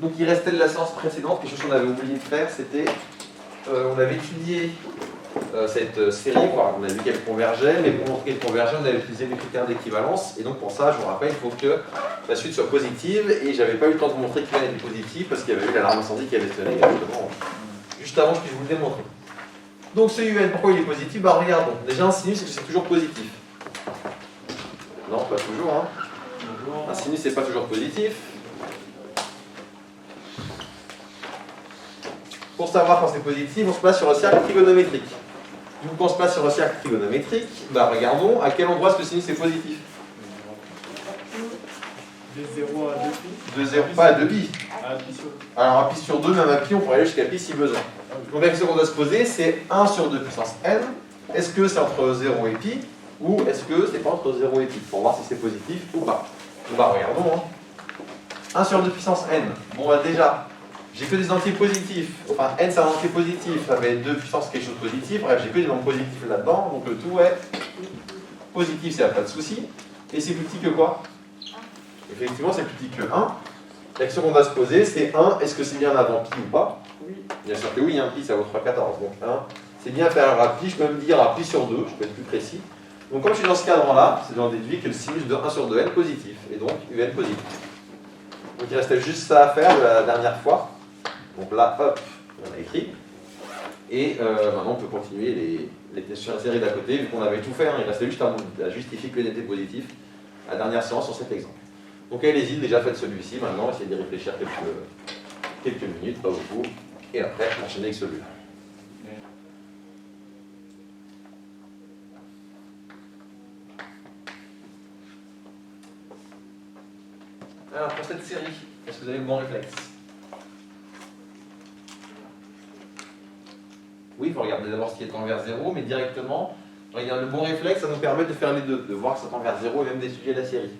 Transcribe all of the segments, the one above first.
Donc il restait de la séance précédente, quelque chose qu'on avait oublié de faire, c'était, on avait étudié cette série, on a vu qu'elle convergeait, mais pour montrer qu'elle convergeait, on avait utilisé les critères d'équivalence, et donc pour ça, je vous rappelle, il faut que la suite soit positive, et j'avais pas eu le temps de vous montrer qu'elle était positive, parce qu'il y avait eu l'alarme incendie qui avait sonné, justement, juste avant que je puisse vous le démontrer. Donc ce UN, pourquoi il est positif? Bah regardons, déjà un sinus, c'est que c'est toujours positif. Non, pas toujours, hein. Un sinus, c'est pas toujours positif. Pour savoir quand c'est positif, on se place sur un cercle trigonométrique. Du coup, quand on se place sur un cercle trigonométrique, bah regardons à quel endroit est-ce que le sinus est positif. De 0 à 2 pi. De 0, pas à 2 pi. À pi sur 2. Alors à pi sur 2, même à pi, on pourrait aller jusqu'à pi si besoin. Donc la question qu'on doit se poser, c'est 1 sur 2 puissance n. Est-ce que c'est entre 0 et pi, ou est-ce que c'est pas entre 0 et pi, pour voir si c'est positif ou pas. Donc bah regardons. Hein. 1 sur 2 puissance n. Bon bah déjà, j'ai que des entiers positifs. Enfin, n c'est un entier positif, ça va être 2 puissance quelque chose de positif. Bref, j'ai que des nombres positifs là-dedans, donc le tout est positif, c'est pas de souci. Et c'est plus petit que quoi? Effectivement, c'est plus petit que 1. La question qu'on va se poser, c'est 1, est-ce que c'est bien avant pi ou pas? Oui. Bien sûr que oui, pi ça vaut 3,14. Donc 1, c'est bien inférieur à pi, je peux même dire à pi sur 2, je peux être plus précis. Donc comme je suis dans ce cadre-là, c'est d'en déduire que le sinus de 1 sur 2 n positif, et donc un positif. Donc il restait juste ça à faire de la dernière fois. Donc là, hop, on a écrit. Et maintenant on peut continuer les tests sur la série d'à côté, vu qu'on avait tout fait, hein, il restait juste à justifier que n était positif, la dernière séance sur cet exemple. Donc allez-y, déjà faites celui-ci, maintenant essayez d'y réfléchir quelques minutes, pas beaucoup, et après enchaînez avec celui-là. Alors pour cette série, est-ce que vous avez le bon réflexe? Oui, il faut regarder d'abord ce qui est tend vers 0, mais directement, regarde, le bon réflexe, ça nous permet de faire les deux, de voir que ça tend vers 0 et même d'étudier la série.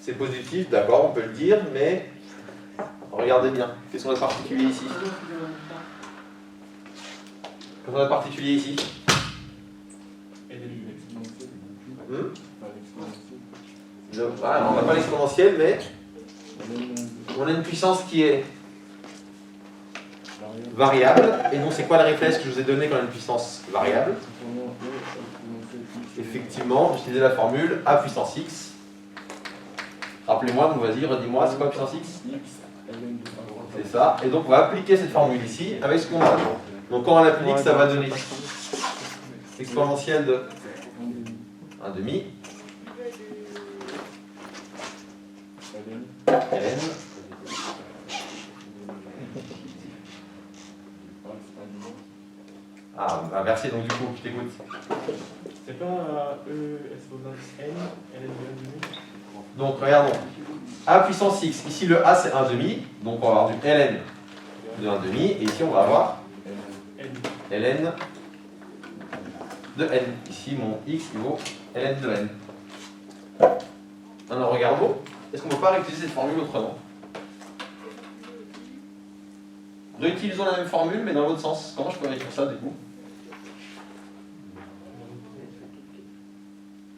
C'est positif, d'accord, on peut le dire, mais regardez bien, qu'est-ce qu'on a de particulier ici? Qu'est-ce qu'on a de particulier ici? On n'a pas l'exponentielle, mais on a une puissance qui est variable. Et donc, c'est quoi le réflexe que je vous ai donné quand on a une puissance variable? Effectivement, j'utilisais la formule a puissance x. Rappelez-moi, donc vas-y, redis-moi, c'est quoi puissance x? C'est ça. Et donc, on va appliquer cette formule ici avec ce qu'on a. Donc, quand on l'applique, ça va donner exponentielle de 1 demi. Ln. Ah, inversé, donc du coup, je t'écoute. C'est pas E exponent n, ln de 1 demi. Donc, regardons. A puissance x, ici le A c'est 1 demi, donc on va avoir du ln de 1 demi, et ici on va avoir ln de n. Ici mon x il vaut ln de n. Alors regardons, est-ce qu'on ne peut pas réutiliser cette formule autrement? Réutilisons la même formule mais dans l'autre sens. Comment je peux écrire ça du coup?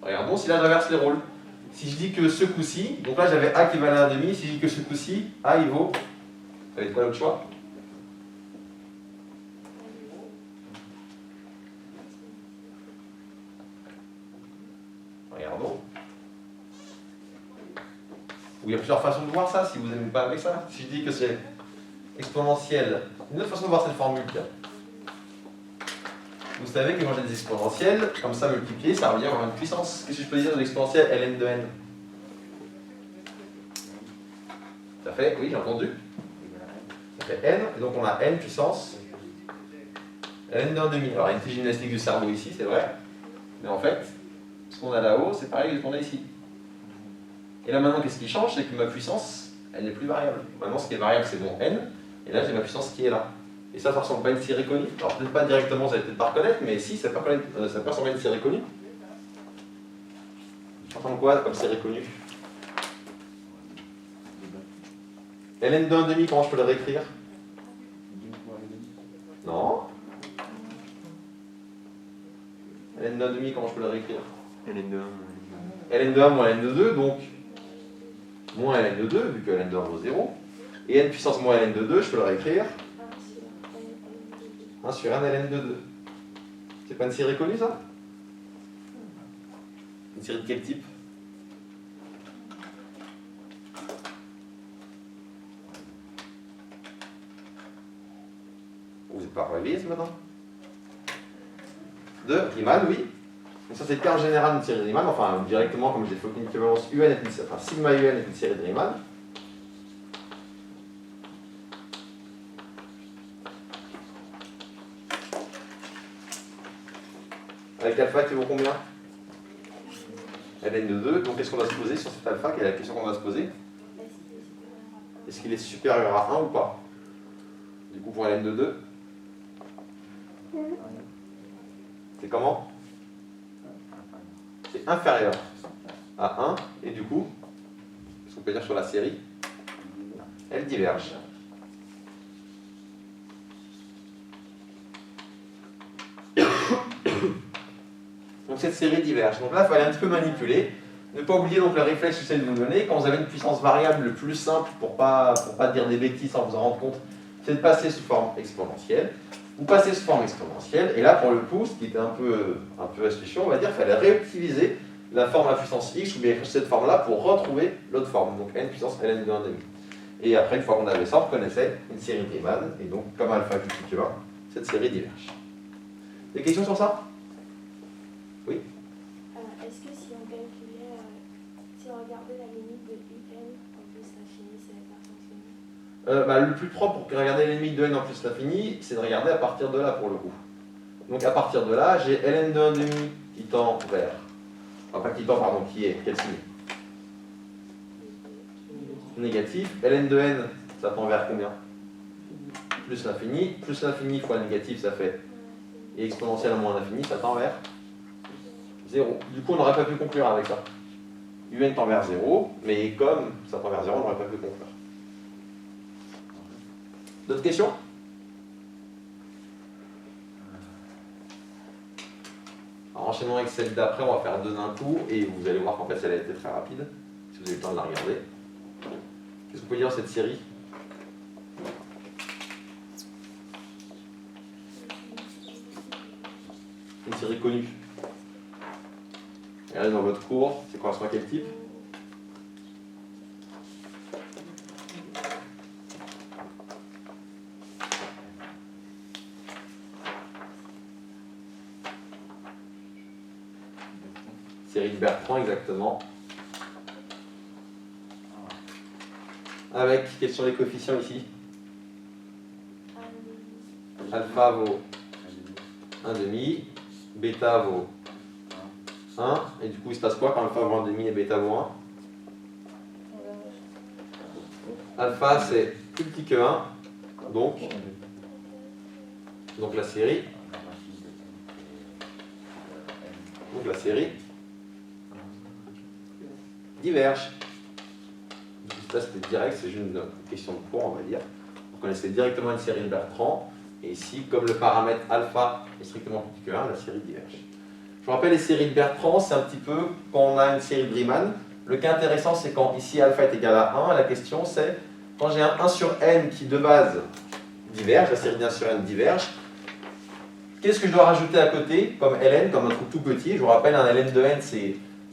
Regardons, si là j'inverse les rôles. Si je dis que ce coup-ci, donc là j'avais A qui valait 1 demi, si je dis que ce coup-ci, A il vaut, ça va être quoi l'autre choix? Regardons. Il y a plusieurs façons de voir ça, si vous n'aimez pas avec ça. Si je dis que c'est exponentielle, une autre façon de voir cette formule, tiens. Vous savez que quand j'ai des exponentielles, comme ça multiplié, ça revient à une puissance. Qu'est-ce que je peux dire de l'exponentielle ln de n? Ça fait, oui, j'ai entendu. Ça fait n, et donc on a n puissance ln de 1 demi. Alors il y a une petite gymnastique du cerveau ici, c'est vrai. Mais en fait, ce qu'on a là-haut, c'est pareil que ce qu'on a ici. Et là maintenant, qu'est-ce qui change? C'est que ma puissance, elle n'est plus variable. Maintenant, ce qui est variable, c'est mon n, et là j'ai ma puissance qui est là. Et ça ressemble pas à une série connue. Alors peut-être pas directement, vous allez peut-être pas reconnaître, mais si, ça peut ressembler à une série connue. Ça ressemble quoi comme série connue? ln de 1 demi, comment je peux le réécrire? Non. ln de 1 demi, comment je peux le réécrire? ln de 1. ln de 1 moins ln de 2, donc moins ln de 2, vu que ln de 1 vaut 0. Et n puissance moins ln de 2, je peux le réécrire 1 1 sur n ln de 2. C'est pas une série connue ça? Une série de quel type? Vous n'êtes pas réveillé ce matin? De Riemann, oui. Donc ça c'est le cas en général d'une série de Riemann, enfin directement comme j'ai fait une équivalence UN est enfin sigma UN est une série de Riemann. Avec alpha qui vaut combien? Ln de 2, donc qu'est-ce qu'on va se poser sur cet alpha? Quelle est la question qu'on va se poser? Est-ce qu'il est supérieur à 1 ou pas? Du coup pour Ln de 2, c'est comment? C'est inférieur à 1, et du coup, qu'est-ce qu'on peut dire sur la série? Elle diverge. Donc cette série diverge. Donc là, il fallait un petit peu manipuler. Ne pas oublier donc le réflexe que j'essaie de vous donner. Quand vous avez une puissance variable, le plus simple pour pas dire des bêtises sans vous en rendre compte, c'est de passer sous forme exponentielle. Vous passez sous forme exponentielle, et là pour le coup, ce qui était un peu astucieux, on va dire, il fallait réutiliser la forme à puissance x, ou bien cette forme-là, pour retrouver l'autre forme, donc n puissance ln de 1,5. Et après, une fois qu'on avait ça, on reconnaissait une série de Riemann, et donc comme alpha plus petit que 1, cette série diverge. Des questions sur ça? Oui? Est-ce que si on calculait, si on regardait la limite de un en plus l'infini, ça va pas fonctionner? Le plus propre pour regarder la limite de n en plus l'infini, c'est de regarder à partir de là pour le coup. Donc à partir de là, j'ai ln de 1,5 qui tend vers. Enfin, pas qui tend, pardon, qui est quel signe? Négatif. Ln de n, ça tend vers combien? Plus l'infini. Plus l'infini fois négatif, ça fait. Et exponentielle moins l'infini, ça tend vers 0. Du coup, on n'aurait pas pu conclure avec ça. Un tend vers 0, mais comme ça tend vers 0, on n'aurait pas pu conclure. D'autres questions? Alors, enchaînons avec celle d'après, on va faire deux d'un coup, et vous allez voir qu'en fait, elle a été très rapide, si vous avez le temps de la regarder. Qu'est-ce que vous pouvez dire de cette série? Une série connue. Regardez dans votre cours, c'est correspond à quel type? Série de Bertrand, exactement. Avec, quels sont les coefficients ici? Alpha vaut 1,5, bêta vaut 1, et du coup il se passe quoi quand alpha vaut 1,5 et bêta vaut 1? Alpha c'est plus petit que 1, donc la série. Donc la série diverge. Ça c'était direct, c'est juste une question de cours, on va dire. Vous connaissez directement une série de Bertrand, et ici, comme le paramètre alpha est strictement plus petit que 1, la série diverge. Je vous rappelle, les séries de Bertrand, c'est un petit peu quand on a une série de Riemann. Le cas intéressant, c'est quand ici alpha est égal à 1, la question c'est quand j'ai un 1 sur n qui de base diverge, la série d'1 sur n diverge, qu'est-ce que je dois rajouter à côté comme ln, comme un truc tout petit? Je vous rappelle, un ln de n,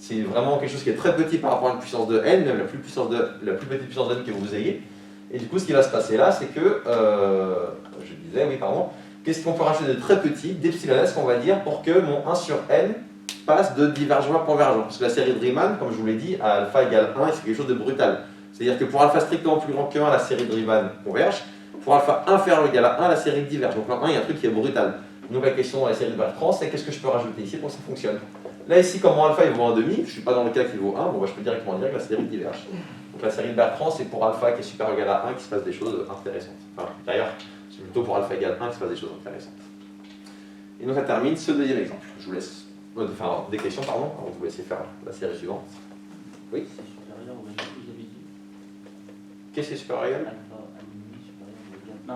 c'est vraiment quelque chose qui est très petit par rapport à une puissance de n, même la plus petite puissance de n que vous ayez. Et du coup, ce qui va se passer là, c'est que, je disais, oui, pardon, qu'est-ce qu'on peut rajouter de très petit, d'epsilon s, qu'on va dire, pour que mon 1 sur n passe de divergent à convergent. Parce que la série de Riemann, comme je vous l'ai dit, à alpha égale 1, c'est quelque chose de brutal. C'est-à-dire que pour alpha strictement plus grand que 1, la série de Riemann converge. Pour alpha inférieur ou égal à 1, la série diverge. Donc là, 1, il y a un truc qui est brutal. Donc la question dans la série de Bertrand, c'est qu'est-ce que je peux rajouter ici pour que ça fonctionne? Là, ici, comme mon alpha il vaut 1,5, je ne suis pas dans le cas qui vaut 1, bon, bah, je peux directement dire que la série diverge. Donc la série de Bertrand, c'est pour alpha qui est supérieur ou égal à 1 qui se passe des choses intéressantes. Enfin, d'ailleurs, c'est plutôt pour alpha égale 1 qui se passe des choses intéressantes. Et donc ça termine ce deuxième exemple. Je vous laisse. Enfin, des questions, pardon, avant de vous laisser faire la série suivante. Oui? C'est supérieur au résultat que vous avez dit. Qu'est-ce qui est supérieur à égal? Alpha à demi supérieur au égal. Non,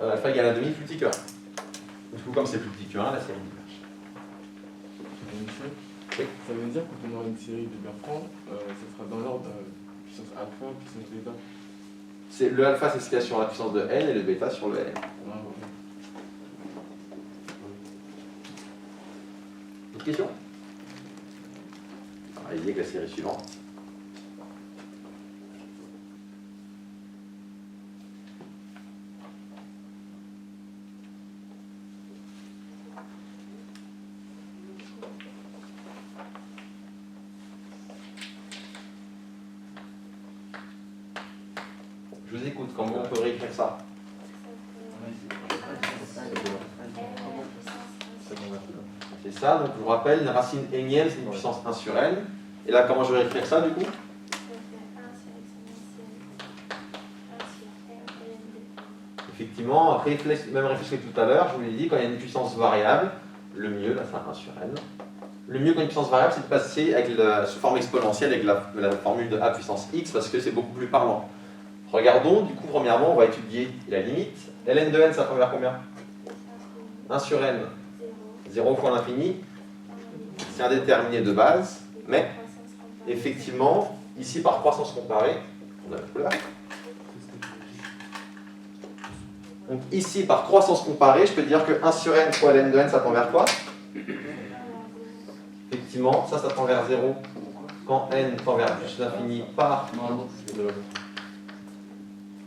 non, Alpha égale à demi plus petit que 1. Du coup, comme c'est plus petit que 1, la série diverge. Oui. Ça veut dire que quand on aura une série de Bertrand, ça sera dans l'ordre puissance alpha, puissance bêta. C'est le alpha, c'est ce qu'il y a sur la puissance de n et le bêta sur le n. Autre question? Allez, avec la série suivante. Je vous écoute, comment on peut réécrire ça? C'est ça, donc je vous rappelle, une racine énième, c'est une puissance 1 sur n. Et là, comment je vais réécrire ça du coup? Effectivement, après, même réflexe que tout à l'heure, je vous l'ai dit, quand il y a une puissance variable, le mieux, là c'est 1 sur n. Le mieux quand une puissance variable, c'est de passer avec sous forme exponentielle avec la formule de a puissance x parce que c'est beaucoup plus parlant. Regardons, du coup, premièrement, on va étudier la limite. ln de n, ça tend vers combien? 1 sur n, 0 fois l'infini. C'est un déterminé de base, mais effectivement, ici par croissance comparée, on a la couleur. Donc ici, par croissance comparée, je peux dire que 1 sur n fois ln de n, ça tend vers quoi? Effectivement, ça tend vers 0 quand n tend vers plus l'infini par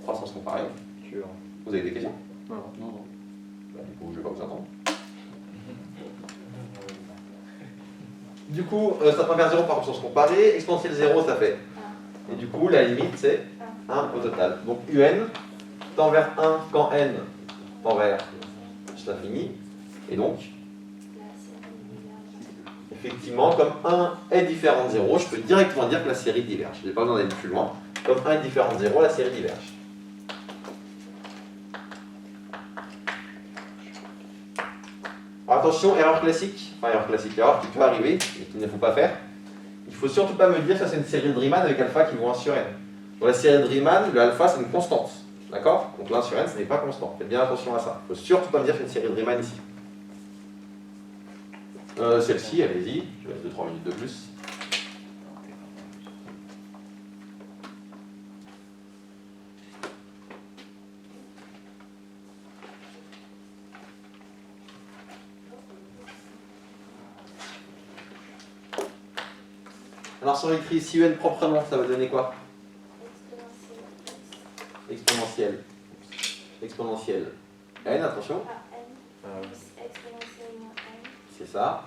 croissance comparée. Vous avez des questions? Non. Bah, du coup, je ne vais pas vous attendre. Du coup, ça tend vers 0 par croissance comparée. Exponentielle 0, ça fait. Et du coup, la limite, c'est 1 au total. Donc un tend vers 1 quand n tend vers plus l'infini. Et donc, effectivement, comme 1 est différent de 0, je peux directement dire que la série diverge. Je n'ai pas besoin d'aller plus loin. Comme 1 est différent de 0, la série diverge. Alors attention, erreur classique, erreur qui peut arriver, mais qu'il ne faut pas faire. Il ne faut surtout pas me dire que ça c'est une série de Riemann avec alpha qui vaut 1 sur n. Dans la série de Riemann, le alpha c'est une constante. D'accord? Donc l'1 sur n, ce n'est pas constant. Faites bien attention à ça. Il ne faut surtout pas me dire qu'il y a une série de Riemann ici. Celle-ci, allez-y, je laisse 2-3 minutes de plus. Alors si on écrit ici un proprement, ça va donner quoi? Exponentielle. Exponentielle. N, attention. C'est ça.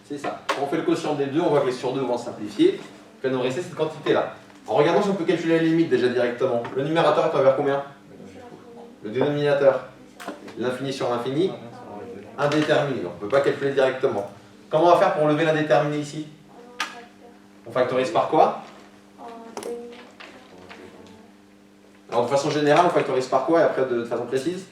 C'est ça. Quand on fait le quotient des deux, on voit que les sur 2 vont simplifier. Il va nous rester cette quantité-là. En regardant si on peut calculer la limite déjà directement. Le numérateur est vers combien? Le dénominateur. L'infini sur l'infini. Indéterminé. Donc on ne peut pas calculer directement. Comment on va faire pour lever l'indéterminé ici? On factorise par quoi? Alors de façon générale, on factorise par quoi et après de façon précise?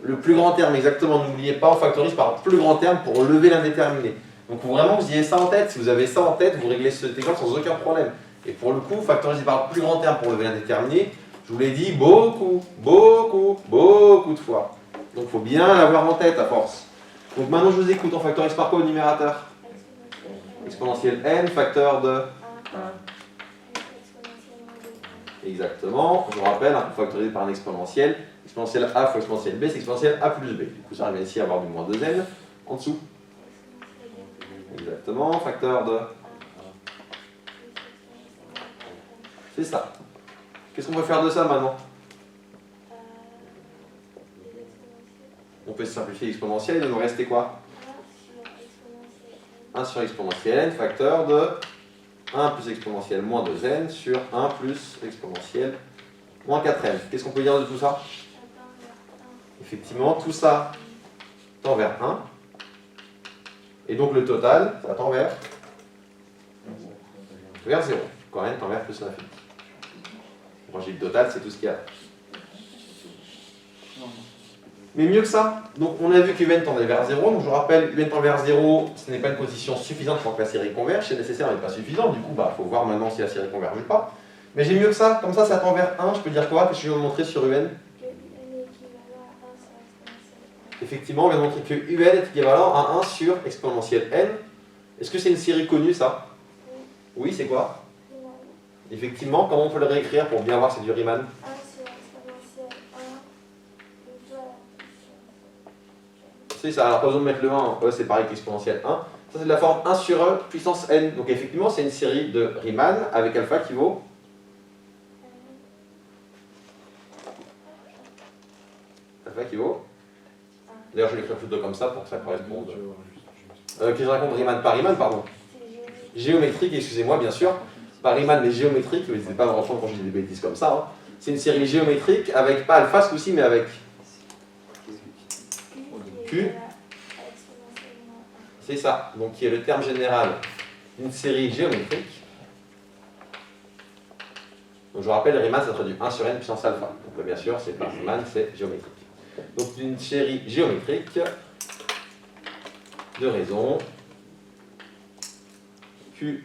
Le plus grand terme, exactement. N'oubliez pas, on factorise par le plus grand terme pour lever l'indéterminé. Donc il faut vraiment que vous ayez ça en tête. Si vous avez ça en tête, vous réglez cet exemple sans aucun problème. Et pour le coup, factoriser par le plus grand terme pour lever l'indéterminé, je vous l'ai dit beaucoup de fois. Donc il faut bien l'avoir en tête à force. Donc maintenant je vous écoute, on factorise par quoi au numérateur? Exponentielle n, facteur de 1. Exactement, je vous rappelle, on peut factoriser par un exponentiel. Exponentielle a fois exponentielle b, c'est exponentielle a plus b. Du coup ça arrive ici à avoir du moins 2n en dessous. Exactement, facteur de... C'est ça. Qu'est-ce qu'on peut faire de ça maintenant? On peut simplifier l'exponentielle, il va nous rester quoi? 1 sur exponentielle n, facteur de 1 plus exponentielle moins 2n sur 1 plus exponentielle moins 4n. Qu'est-ce qu'on peut dire de tout ça? Effectivement, tout ça tend vers 1. Et donc le total, ça tend vers 0. Quand n tend vers plus l'infini. Quand j'ai le total, c'est tout ce qu'il y a. Mais mieux que ça, donc on a vu que un tendait vers 0, donc je vous rappelle, un tend vers 0, ce n'est pas une condition suffisante pour que la série converge, c'est nécessaire mais pas suffisant, du coup, il faut voir maintenant si la série converge ou pas. Mais j'ai mieux que ça, comme ça tend vers 1, je peux dire quoi? Qu'est-ce que je vais vous montrer sur un? Effectivement, on vient de montrer que un est équivalent à 1 sur exponentielle n. Est-ce que c'est une série connue, ça? Oui, c'est quoi? Riemann. Effectivement, comment on peut le réécrire pour bien voir c'est du Riemann? 1 sur exponentielle 1 plutôt à la puissance. C'est ça, alors pas besoin de mettre le 1, E c'est pareil qu'exponentielle 1. Ça c'est de la forme 1 sur E puissance n. Donc effectivement c'est une série de Riemann avec alpha qui vaut D'ailleurs je l'écris plutôt comme ça pour que ça corresponde. Que je raconte Riemann par Riemann, pardon. Géométrique, excusez-moi bien sûr. Pas Riemann mais géométrique, mais c'est pas vraiment quand je dis des bêtises comme ça. Hein. C'est une série géométrique avec pas alpha ce coup-ci mais avec Q. C'est ça, donc qui est le terme général d'une série géométrique. Donc je vous rappelle, Riemann ça traduit 1 sur n puissance alpha. Donc bien sûr, c'est pas Riemann, c'est géométrique. Donc une série géométrique de raisons Q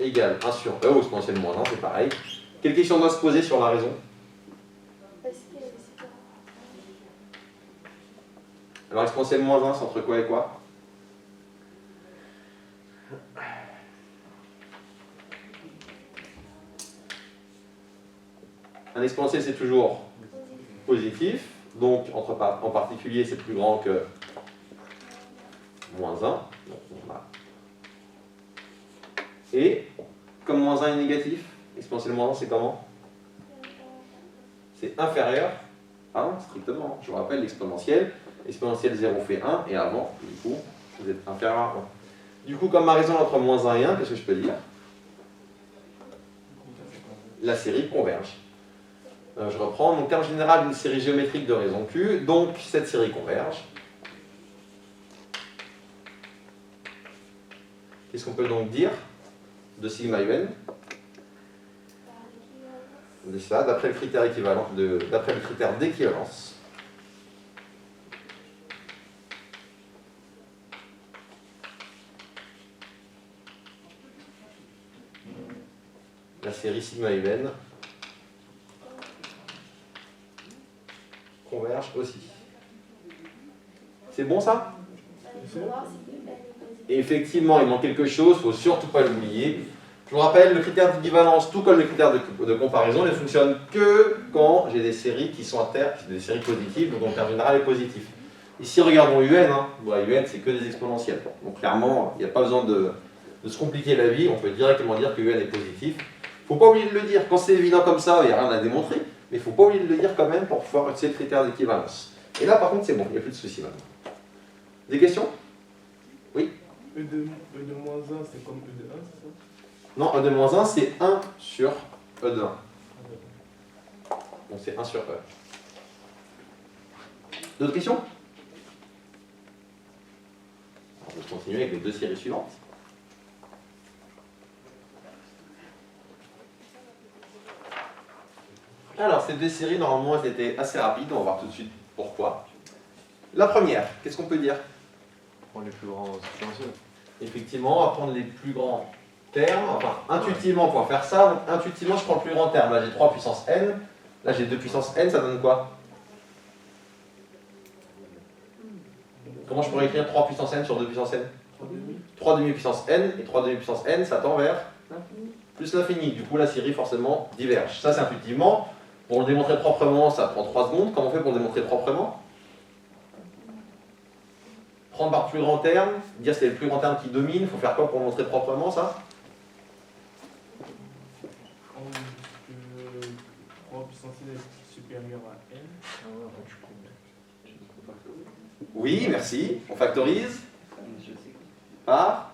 égale 1 sur E ou exponentielle moins 1, c'est pareil. Quelle question doit se poser sur la raison? Alors exponentielle moins 1, c'est entre quoi et quoi? Un exponentiel c'est toujours positif, donc en particulier c'est plus grand que moins 1. Donc, et comme moins 1 est négatif, exponentielle moins 1 c'est comment? C'est inférieur à 1 strictement. Je vous rappelle l'exponentielle, exponentielle 0 fait 1 et avant, du coup, vous êtes inférieur à 1. Du coup, comme ma raison entre moins 1 et 1, qu'est-ce que je peux dire? La série converge. Je reprends mon terme général d'une série géométrique de raison Q, donc cette série converge. Qu'est-ce qu'on peut donc dire de sigma un? C'est ça, d'après le critère équivalent, d'après le critère d'équivalence. La série sigma un converge aussi. C'est bon ça? Et effectivement, il manque quelque chose, il ne faut surtout pas l'oublier. Je vous rappelle, le critère d'équivalence, tout comme le critère de comparaison, ne fonctionne que quand j'ai des séries qui sont à terre, des séries positives, donc le terme général est positif. Ici, regardons UN, hein. UN c'est que des exponentielles. Donc clairement, il n'y a pas besoin de se compliquer la vie, on peut directement dire que UN est positif. Il ne faut pas oublier de le dire, quand c'est évident comme ça, il n'y a rien à démontrer, mais il ne faut pas oublier de le dire quand même pour pouvoir utiliser le critère d'équivalence. Et là par contre c'est bon, il n'y a plus de soucis maintenant. Des questions? Oui? E de moins 1 c'est comme E de 1, c'est ça? Non, E de moins 1 c'est 1 sur E de 1. Donc c'est 1 sur E. D'autres questions? Alors, je continue avec les deux séries suivantes. Alors, ces deux séries, normalement, elles étaient assez rapides. On va voir tout de suite pourquoi. La première, qu'est-ce qu'on peut dire? Prendre les plus grands exponentiels. Effectivement, on va prendre les plus grands termes. Enfin, intuitivement, on va faire ça. Donc, intuitivement, je prends le plus grand terme. Là, j'ai 3 puissance n. Là, j'ai 2 puissance n. Ça donne quoi? Comment je pourrais écrire 3 puissance n sur 2 puissance n? 3 demi puissance n. Et 3 demi puissance n, ça tend vers plus l'infini. Du coup, la série, forcément, diverge. Ça, c'est intuitivement. Pour le démontrer proprement, ça prend 3 secondes. Comment on fait pour le démontrer proprement? Prendre par plus grand terme, dire c'est le plus grand terme qui domine. Il faut faire quoi pour le montrer proprement, ça? Prendre que 3 puissance n est supérieur à n. Oui, merci. On factorise par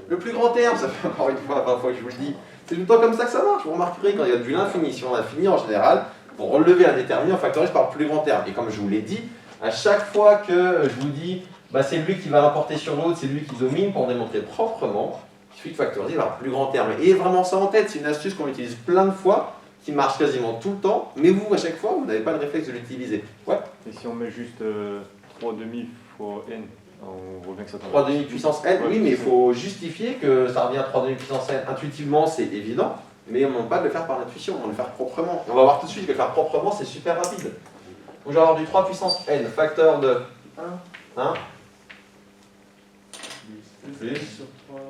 le plus grand terme. Ça fait encore une fois 20 fois que je vous le dis. C'est tout le temps comme ça que ça marche. Vous remarquerez quand il y a de l'infini, si on a fini en général, pour relever un déterminant, on factorise par le plus grand terme. Et comme je vous l'ai dit, à chaque fois que je vous dis bah, c'est lui qui va l'emporter sur l'autre, c'est lui qui domine, pour démontrer proprement, il suffit de factoriser par le plus grand terme. Et vraiment ça en tête, c'est une astuce qu'on utilise plein de fois, qui marche quasiment tout le temps, mais vous, à chaque fois, vous n'avez pas le réflexe de l'utiliser. Ouais. Et si on met juste 3 demi fois n, on voit bien que ça tombe. 3 demi puissance n, oui, mais il faut justifier que ça revient à 3 demi puissance n. Intuitivement, c'est évident, mais on ne demande pas de le faire par l'intuition, on va le faire proprement. On va voir tout de suite que le faire proprement, c'est super rapide. Donc je vais avoir du 3 puissance n, facteur de 1, Plus sur 3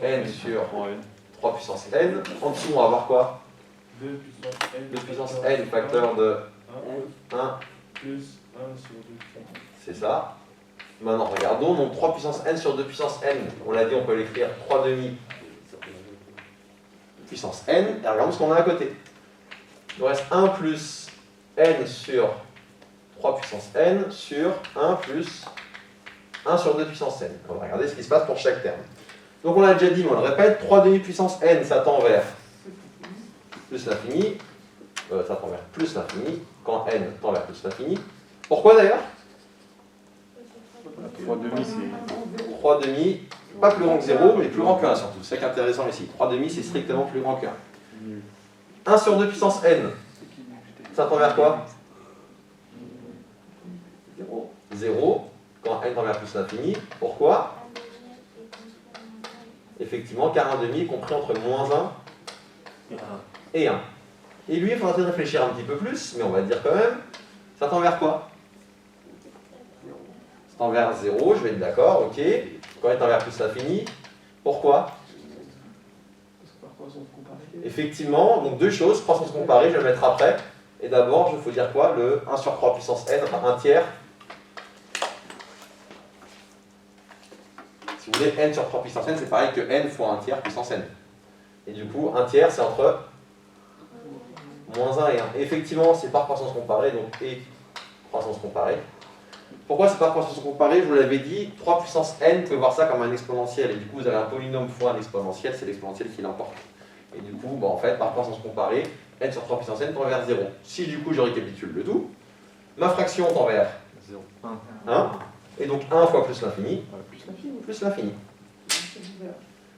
n sur 3n. 3 puissance n. En dessous, on va avoir quoi? 2 puissance n. 2 puissance n facteur de 1 1. plus 1 sur 2 puissance. C'est ça. Maintenant, regardons. Donc 3 puissance n sur 2 puissance n. On l'a dit, on peut l'écrire 3 demi puissance n. Et regardons ce qu'on a à côté. Il nous reste 1 plus n sur 3 puissance n sur 1 plus 1 sur 2 puissance n. On va regarder ce qui se passe pour chaque terme. Donc on l'a déjà dit, mais on le répète, 3 demi puissance n, ça tend vers plus l'infini. Ça tend vers plus l'infini, quand n tend vers plus l'infini. Pourquoi d'ailleurs? 3 demi, c'est 3 demi, pas plus grand que 0, mais plus grand que 1 surtout. C'est ça qui est intéressant ici. 3 demi, c'est strictement plus grand que 1. 1 sur 2 puissance n, ça tend vers quoi? 0, quand n tend vers plus l'infini. Pourquoi? Effectivement, car 1 demi est compris entre moins 1 et 1. Et lui, il faudra peut-être réfléchir un petit peu plus, mais on va dire quand même, ça tend vers quoi? Ça tend vers 0, je vais être d'accord, ok. Quand n tend vers plus l'infini, pourquoi? Effectivement, donc deux choses, croissance comparée, je vais le mettre après. Et d'abord, il faut dire quoi? Le 1 sur 3 puissance n, enfin 1 tiers. Si vous voulez, n sur 3 puissance n, c'est pareil que n fois 1 tiers puissance n. Et du coup, 1 tiers, c'est entre moins 1 et 1. Et effectivement, c'est par croissance comparée, donc et croissance comparée. Pourquoi c'est par croissance comparée? Je vous l'avais dit, 3 puissance n, vous pouvez voir ça comme un exponentiel. Et du coup, vous avez un polynôme fois un exponentiel, c'est l'exponentiel qui l'emporte. Et du coup, en fait, par croissance comparée, n sur 3 puissance n tend vers 0. Si du coup, je récapitule le tout, ma fraction tend vers 0. 1. Et donc 1 fois plus l'infini, Plus l'infini. plus l'infini.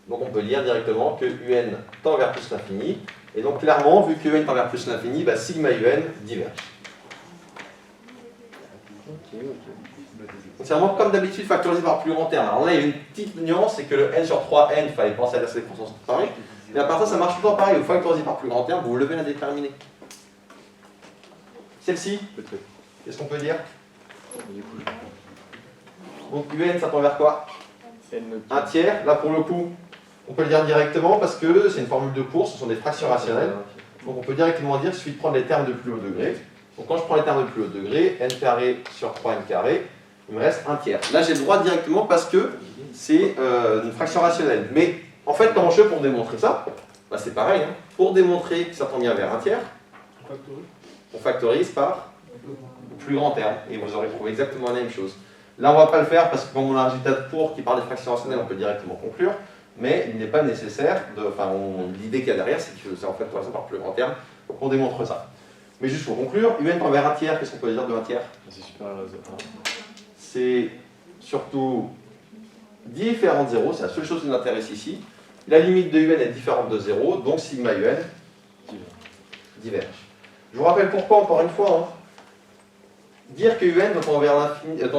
Donc on peut dire directement que un tend vers plus l'infini. Et donc clairement, vu que un tend vers plus l'infini, bah, sigma un diverge. Donc c'est vraiment comme d'habitude factorisé par plus grand terme. Alors là, il y a une petite nuance, c'est que le n sur 3n, il fallait penser à la croissance comparée. Mais à part ça, ça marche tout le temps pareil. Vous factorisez par plus grand terme, vous levez l'indéterminé. Celle-ci, Peut-être. qu'est-ce qu'on peut dire? Du coup, Donc un, ça tend vers quoi? n 1 tiers. Là, pour le coup, on peut le dire directement parce que c'est une formule de course, ce sont des fractions rationnelles. Donc on peut directement dire, il suffit de prendre les termes de plus haut degré. Donc quand je prends les termes de plus haut degré, n carré sur 3n carré, il me reste 1 tiers. Là, j'ai le droit directement parce que c'est une fraction rationnelle. Mais en fait, comment je fais pour démontrer ça? Bah, c'est pareil. Hein. Pour démontrer que ça tend bien vers 1 tiers, on factorise par le plus grand terme. Et vous aurez trouvé exactement la même chose. Là, on ne va pas le faire parce que comme on a un résultat de pour qui parle des fractions rationnelles, on peut directement conclure. Mais il n'est pas nécessaire, l'idée qu'il y a derrière, c'est que c'est en fait par plus grand terme qu'on démontre ça. Mais juste pour conclure, un tend vers 1 tiers, qu'est-ce qu'on peut dire de 1 tiers? C'est supérieur à 0. C'est surtout différent de 0, c'est la seule chose qui nous intéresse ici. La limite de un est différente de 0, donc sigma un diverge. Je vous rappelle pourquoi, encore une fois. Hein. Dire que un tend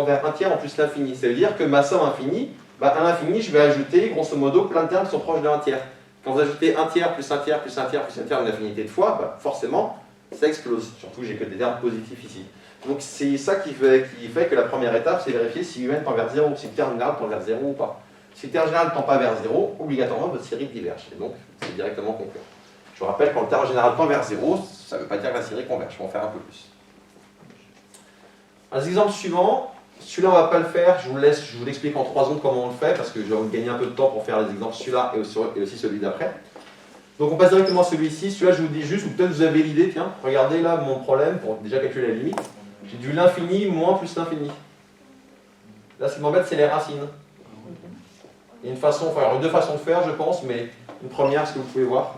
vers 1 tiers en plus l'infini, ça veut dire que ma somme infinie, bah, à l'infini, je vais ajouter grosso modo plein de termes qui sont proches de 1 tiers. Quand vous ajoutez 1 tiers plus 1 tiers plus 1 tiers plus 1 tiers une infinité de fois, bah, forcément, ça explose. Surtout, j'ai que des termes positifs ici. Donc c'est ça qui fait que la première étape, c'est vérifier si un tend vers 0, si le terme général tend vers 0 ou pas. Si le terme général ne tend pas vers 0, obligatoirement, votre série diverge. Et donc, c'est directement conclu. Je vous rappelle, quand le terme général tend vers 0, ça ne veut pas dire que la série converge. Je vais en faire un peu plus. Un exemple suivant, celui-là on ne va pas le faire, je vous l'explique en 3 secondes comment on le fait, parce que je vais gagner un peu de temps pour faire les exemples celui-là et aussi celui d'après. Donc on passe directement à celui-ci, celui-là je vous dis juste, ou peut-être vous avez l'idée, tiens, regardez là mon problème, pour déjà calculer la limite, j'ai du l'infini moins plus l'infini. Là ce qui m'embête c'est les racines. Il y a une façon, enfin il y a deux façons de faire je pense, mais une première, ce que vous pouvez voir,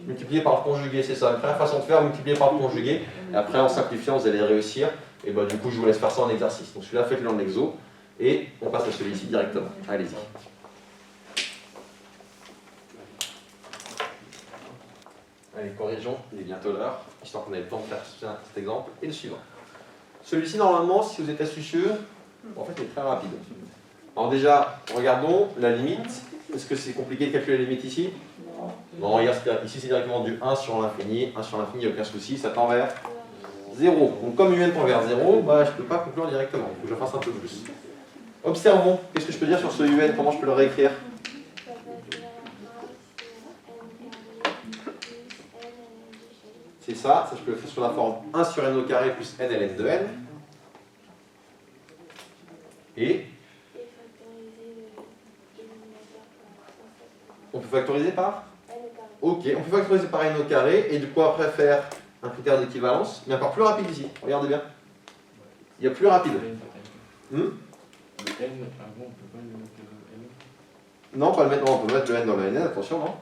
multiplier par le conjugué, c'est ça. Une première façon de faire, multiplier par le conjugué, et après en simplifiant vous allez réussir. Et bah, du coup, je vous laisse faire ça en exercice. Donc celui-là, faites-le en exo. Et on passe à celui-ci directement. Allez-y. Allez, corrigeons. Il est bientôt l'heure. Histoire qu'on ait le temps de faire cet exemple. Et le suivant. Celui-ci, normalement, si vous êtes astucieux, en fait, il est très rapide. Alors déjà, regardons la limite. Est-ce que c'est compliqué de calculer la limite ici? Non, regarde, ici, c'est directement du 1 sur l'infini. 1 sur l'infini, il n'y a aucun souci. Ça tend vers 0. Donc comme un tend vers 0, bah, je ne peux pas conclure directement. Il faut que je fasse un peu plus. Observons, qu'est-ce que je peux dire sur ce UN? Comment je peux le réécrire? Ça va faire 1 sur n carré plus n ln de n. C'est ça, ça je peux le faire sur la forme 1 sur n au carré plus n ln de n. Et Et factoriser le dénominateur par on peut factoriser par? n au carré. Ok, on peut factoriser par n au carré et du coup après faire un critère d'équivalence, mais encore plus rapide ici. Regardez bien. Il y a plus rapide. Hmm? Le n, avant, on peut pas le mettre n. Non, pas le mettre, non, on peut mettre le n dans le nn, attention, non?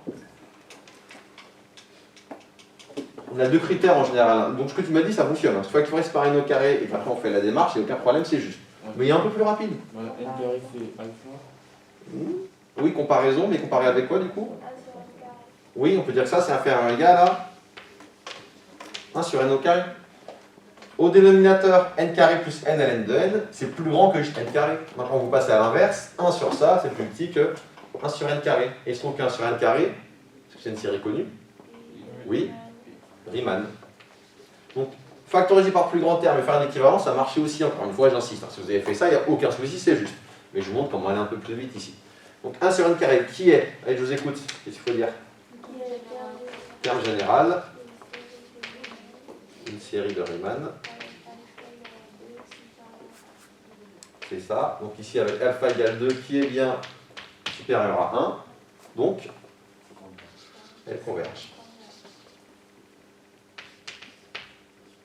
On a deux critères en général. Donc ce que tu m'as dit, ça fonctionne. Si tu factorises par n au carré et qu'après on fait la démarche, il n'y a aucun problème, c'est juste. Mais il y a un peu plus rapide. Voilà, n carré c'est alpha. Oui, comparaison, mais comparé avec quoi du coup? 1 sur n carré. Oui, on peut dire que ça c'est inférieur ou égal à 1 sur n au carré. Au dénominateur, n carré plus n ln de n, c'est plus grand que juste n carré. Maintenant, vous passez à l'inverse, 1 sur ça, c'est plus petit que 1 sur n carré. Et il se trouve qu'un sur n carré, parce que c'est une série connue, oui, Riemann. Donc, factoriser par plus grand terme et faire un équivalent, ça marchait aussi, encore une fois, j'insiste. Si vous avez fait ça, il n'y a aucun souci, c'est juste. Mais je vous montre comment aller un peu plus vite ici. Donc, 1 sur n carré, qui est? Allez, je vous écoute, qu'est-ce qu'il faut dire? Qui est le Terme général, terme une série de Riemann. C'est ça. Donc ici, avec alpha égale 2, qui est bien supérieur à 1. Donc, elle converge.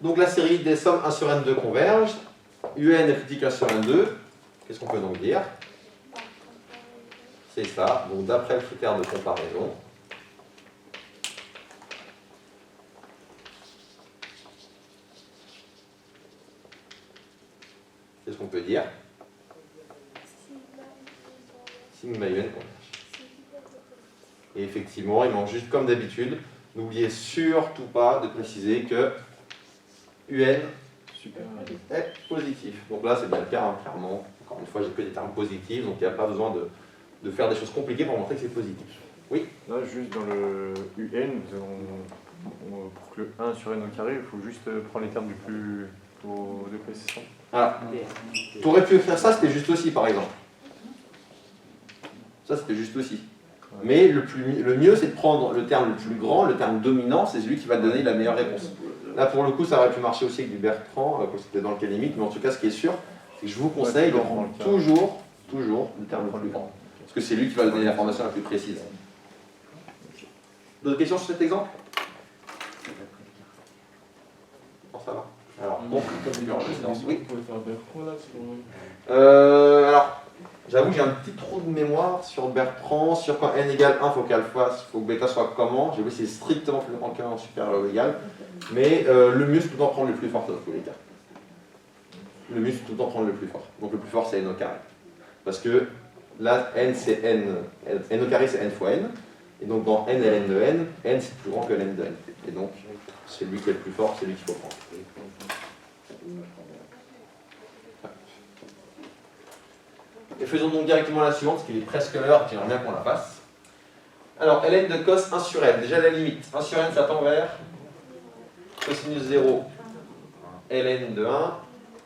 Donc la série des sommes 1 sur n2 converge. UN est plus petit qu'un sur n2. Qu'est-ce qu'on peut donc dire? C'est ça. Donc d'après le critère de comparaison. Qu'est-ce qu'on peut dire? Sigma UN converge. Et effectivement, il manque juste comme d'habitude, n'oubliez surtout pas de préciser que UN Super. est positif. Donc là, c'est bien le cas, hein, clairement. Encore une fois, j'ai que des termes positifs, donc il n'y a pas besoin de faire des choses compliquées pour montrer que c'est positif. Oui? Là, juste dans le UN, pour que le 1 sur n au carré, il faut juste prendre les termes du plus au de précision. Alors, tu aurais pu faire ça, c'était juste aussi, par exemple. Ça, c'était juste aussi. Mais le mieux, c'est de prendre le terme le plus grand, le terme dominant, c'est celui qui va te donner la meilleure réponse. Là, pour le coup, ça aurait pu marcher aussi avec du Bertrand, quand c'était dans le cas limite, mais en tout cas, ce qui est sûr, c'est que je vous conseille de prendre toujours le terme le plus grand. Parce que c'est lui qui va donner l'information la plus précise. D'autres questions sur cet exemple? Non, ça va. Alors, donc, oui. Vous pouvez faire Bertrand là sur... Alors, j'avoue, j'ai un petit trou de mémoire sur Bertrand, sur quand n égale 1, il faut que bêta soit comment. J'ai vu c'est strictement plus grand qu'un supérieur ou égal. Mais le mieux, c'est tout le temps prendre le plus fort dans tous les cas. Le mieux, c'est tout le temps prendre le plus fort. Donc le plus fort, c'est n au carré. Parce que là, n, c'est n au carré, c'est n fois n. Et donc dans n ln de n, n, c'est plus grand que ln de n. Et donc, c'est lui qui est le plus fort, c'est lui qu'il faut prendre. Et faisons donc directement la suivante, parce qu'il est presque l'heure, et j'aimerais bien qu'on la fasse. Alors, ln de cos 1 sur n, déjà la limite. 1 sur n, ça tend vers cosinus 0, ln de 1.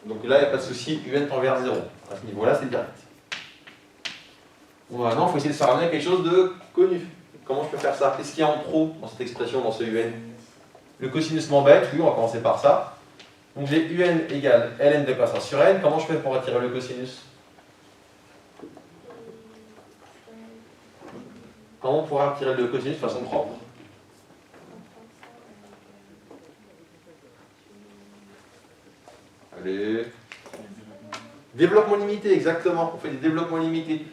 Donc là, il n'y a pas de souci, un tend vers 0. À ce niveau-là, c'est direct. Bon, maintenant, il faut essayer de se ramener à quelque chose de connu. Comment je peux faire ça? Qu'est-ce qu'il y a en trop dans cette expression, dans ce un? Le cosinus m'embête, oui, on va commencer par ça. Donc j'ai un égale ln de cos 1 sur n. Comment je fais pour retirer le cosinus? Comment on pourra retirer le cosinus de façon propre? Allez. Développement limité, exactement. On fait des développements limités.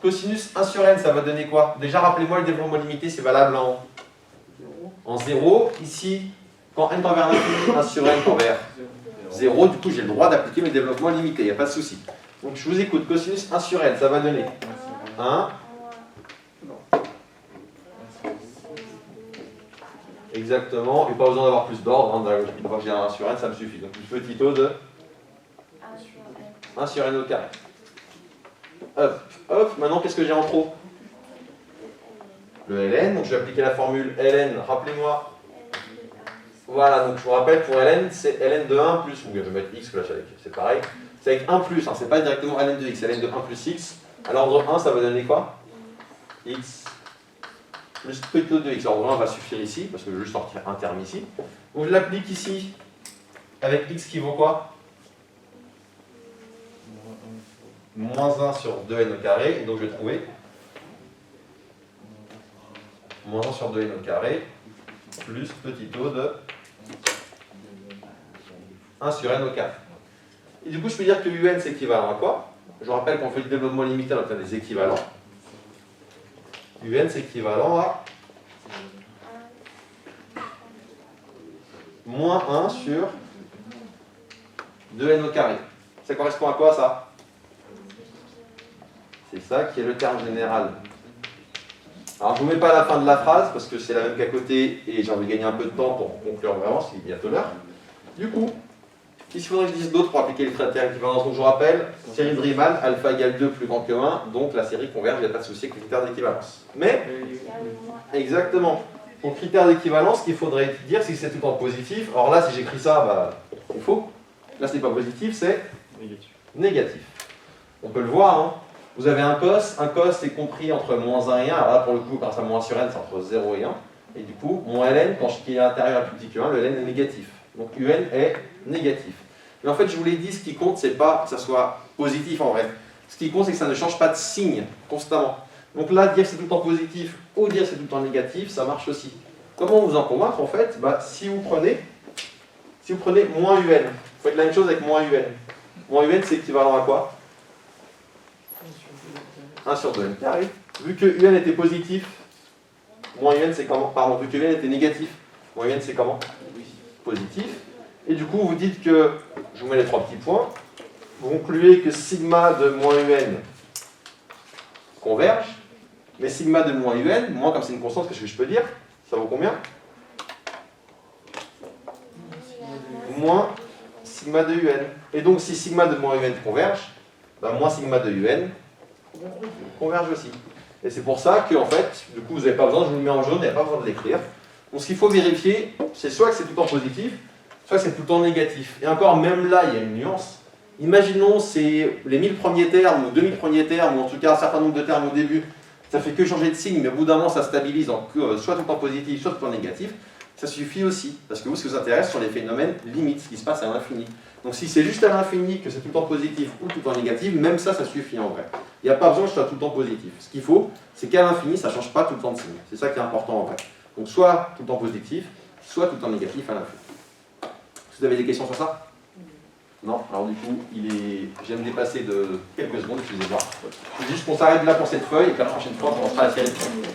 Cosinus 1 sur n, ça va donner quoi? Déjà, rappelez-moi, le développement limité, c'est valable en 0. Ici, quand n tend vers l'infini, 1 sur n tend vers 0. Du coup, j'ai le droit d'appliquer mes développements limités, il n'y a pas de souci. Donc, je vous écoute. Cosinus 1 sur n, ça va donner 1. Exactement, et pas besoin d'avoir plus d'ordre, hein. Une fois que j'ai un 1 sur n, ça me suffit. Donc plus petit taux de 1 sur n au carré. Hop, hop, maintenant qu'est-ce que j'ai en trop? Le ln, donc je vais appliquer la formule ln, rappelez-moi. Voilà, donc je vous rappelle, pour ln, c'est ln de 1 plus, ou bien je vais mettre x, c'est pareil, c'est avec 1 plus, hein, c'est pas directement ln de x, c'est ln de 1 plus x. À l'ordre 1, ça va donner quoi? X plus petit de x. L'ordre 1 va suffire ici, parce que je vais juste sortir un terme ici. Donc je l'applique ici, avec x qui vaut quoi? Moins 1 sur 2n au carré, et donc je vais trouver moins 1 sur 2n au carré, plus petit o de 1 sur n au carré. Et du coup, je peux dire que un c'est équivalent à quoi? Je vous rappelle qu'on fait le développement limité, on obtient des équivalents. Un c'est équivalent à moins 1 sur 2n au carré. Ça correspond à quoi ça? C'est ça qui est le terme général. Alors je ne vous mets pas à la fin de la phrase parce que c'est la même qu'à côté et j'ai envie de gagner un peu de temps pour conclure vraiment, s'il y a bientôt l'heure. Du coup, qu'est-ce qu'il faudrait que je dise d'autre pour appliquer les critères d'équivalence? Donc je vous rappelle, série de Riemann, alpha égale 2 plus grand que 1, donc la série converge, il n'y a pas de souci avec les critères d'équivalence. Mais, exactement, pour critère d'équivalence, ce qu'il faudrait dire, c'est que c'est tout en positif. Alors là, si j'écris ça, bah, c'est faux. Là, ce n'est pas positif, c'est négatif. On peut le voir, hein. Vous avez un cos c'est compris entre moins 1 et 1. Alors là, pour le coup, grâce à moins sur n, c'est entre 0 et 1. Et du coup, mon ln, quand je est à l'intérieur est plus petit que 1, le ln est négatif. Donc un est négatif. Mais en fait, je vous l'ai dit, ce qui compte, c'est pas que ça soit positif en vrai. Ce qui compte, c'est que ça ne change pas de signe constamment. Donc là, dire c'est tout le temps positif ou dire c'est tout le temps négatif, ça marche aussi. Comment vous en convaincre en fait? Si vous prenez moins un, vous faites la même chose avec moins un. Moins un, c'est équivalent à quoi? 1 sur 2n carré. Vu que un était positif, moins un c'est comment? Pardon, vu que un était négatif, moins un c'est comment? Positif. Et du coup, vous dites que, je vous mets les 3 petits points, vous concluez que sigma de moins un converge, mais sigma de moins un, moins comme c'est une constante, qu'est-ce que je peux dire? Ça vaut combien? Moins sigma de un. Et donc, si sigma de moins un converge, moins sigma de un converge aussi. Et c'est pour ça que, en fait, du coup, vous n'avez pas besoin, je vous le mets en jaune, il n'y a pas besoin de l'écrire. Donc, ce qu'il faut vérifier, c'est soit que c'est tout le temps positif, soit que c'est tout le temps négatif. Et encore, même là, il y a une nuance. Imaginons, c'est les 1000 premiers termes, ou 2000 premiers termes, ou en tout cas un certain nombre de termes au début, ça fait que changer de signe, mais au bout d'un moment, ça stabilise en soit tout le temps positif, soit tout le temps négatif. Ça suffit aussi, parce que vous, ce qui vous intéresse, ce sont les phénomènes limites, ce qui se passe à l'infini. Donc si c'est juste à l'infini que c'est tout le temps positif ou tout le temps négatif, même ça, ça suffit en vrai. Il n'y a pas besoin que ce soit tout le temps positif. Ce qu'il faut, c'est qu'à l'infini, ça ne change pas tout le temps de signe. C'est ça qui est important en vrai. Donc soit tout le temps positif, soit tout le temps négatif à l'infini. Vous avez des questions sur ça? Non? Alors du coup, je viens de dépasser de quelques secondes, excusez-moi. Juste qu'on s'arrête là pour cette feuille, et que la prochaine fois, on fera la série de feuilles.